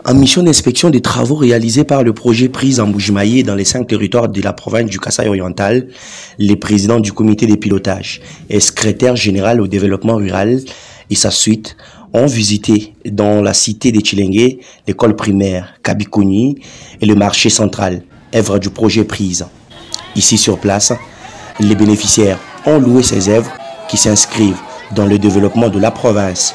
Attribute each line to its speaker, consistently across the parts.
Speaker 1: En mission d'inspection des travaux réalisés par le projet Prise en Mbuji-Mayi dans les 5 territoires de la province du Kasaï oriental, les présidents du comité de pilotage et secrétaire général au développement rural et sa suite ont visité dans la cité de Tshilenge l'école primaire Kabikoni et le marché central, œuvre du projet Prise. Ici sur place, les bénéficiaires ont loué ces œuvres qui s'inscrivent dans le développement de la province.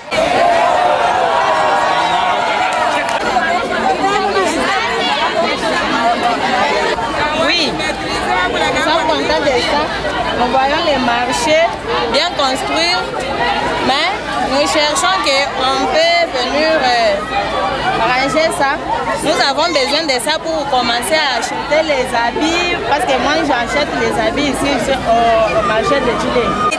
Speaker 2: Nous voyons les marchés bien construits, mais nous cherchons qu'on peut venir arranger ça. Nous avons besoin de ça pour commencer à acheter les habits, parce que moi j'achète les habits ici au marché de Tshilenge.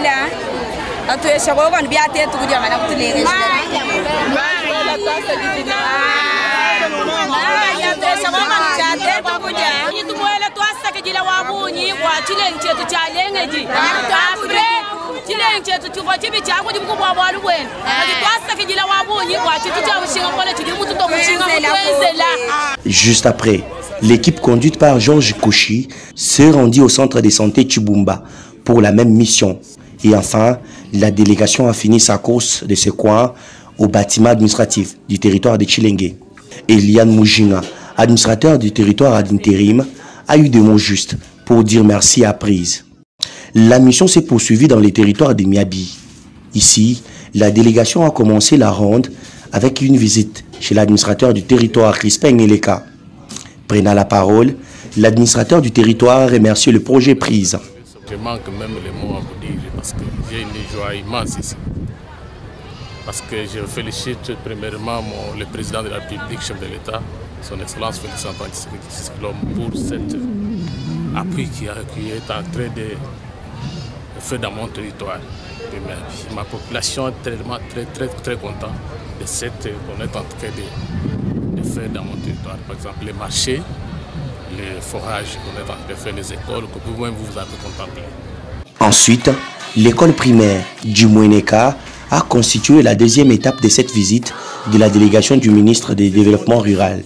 Speaker 1: Juste après, l'équipe conduite par Georges Kouchi s'est rendue au centre de santé Tshibumba pour la même mission. Et enfin, la délégation a fini sa course de ce coin au bâtiment administratif du territoire de Tshilenge. Eliane Moujinga, administrateur du territoire d'intérim, a eu des mots justes pour dire merci à Prise. La mission s'est poursuivie dans les territoires de Miabi. Ici, la délégation a commencé la ronde avec une visite chez l'administrateur du territoire Crispin Ngeleka. Prenant la parole, l'administrateur du territoire a remercié le projet Prise.
Speaker 3: Je manque même les mots à vous dire parce que j'ai une joie immense ici. Parce que je félicite premièrement le président de la République, chef de l'État, son Excellence Félix Antoine Tshisekedi pour cet appui qui est en train de faire dans mon territoire. Ma population est tellement très contente de ce qu'on est en train de faire dans mon territoire. Par exemple, les marchés, les forages qu'on est en train de faire, les écoles que vous-même vous avez contemplé.
Speaker 1: Ensuite, l'école primaire du Mweneka a constitué la deuxième étape de cette visite de la délégation du ministre du Développement rural.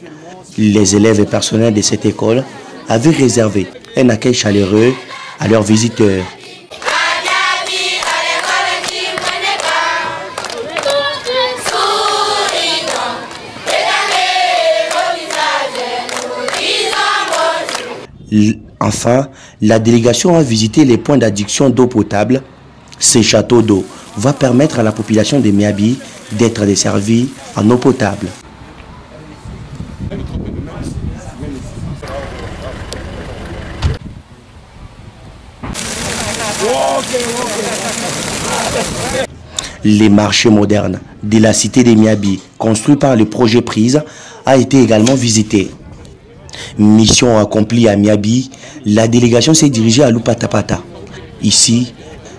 Speaker 1: Les élèves et personnels de cette école avaient réservé un accueil chaleureux à leurs visiteurs. Enfin, la délégation a visité les points d'adduction d'eau potable. Ces châteaux d'eau vont permettre à la population de Miabi d'être desservie en eau potable. Les marchés modernes de la cité de Miabi, construits par le projet Prise, a été également visité. Mission accomplie à Miabi, la délégation s'est dirigée à Lupatapata. Ici,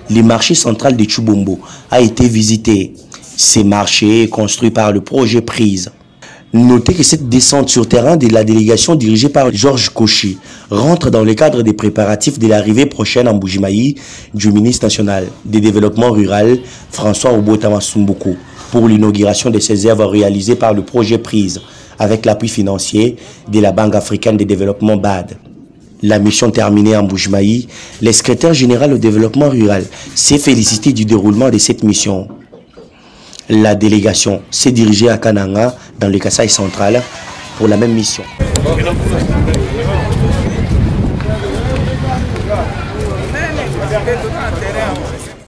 Speaker 1: le marché central de Tshibombo a été visité. Ces marchés construits par le projet Prise. Notez que cette descente sur terrain de la délégation dirigée par Georges Kouchi rentre dans le cadre des préparatifs de l'arrivée prochaine en Mbuji-Mayi du ministre national du développement rural François Obotama-Sumbuku pour l'inauguration de ces œuvres réalisées par le projet Prise avec l'appui financier de la Banque africaine de développement BAD. La mission terminée en Mbuji-Mayi, le secrétaire général au développement rural s'est félicité du déroulement de cette mission. La délégation s'est dirigée à Kananga, dans le Kasaï central, pour la même mission.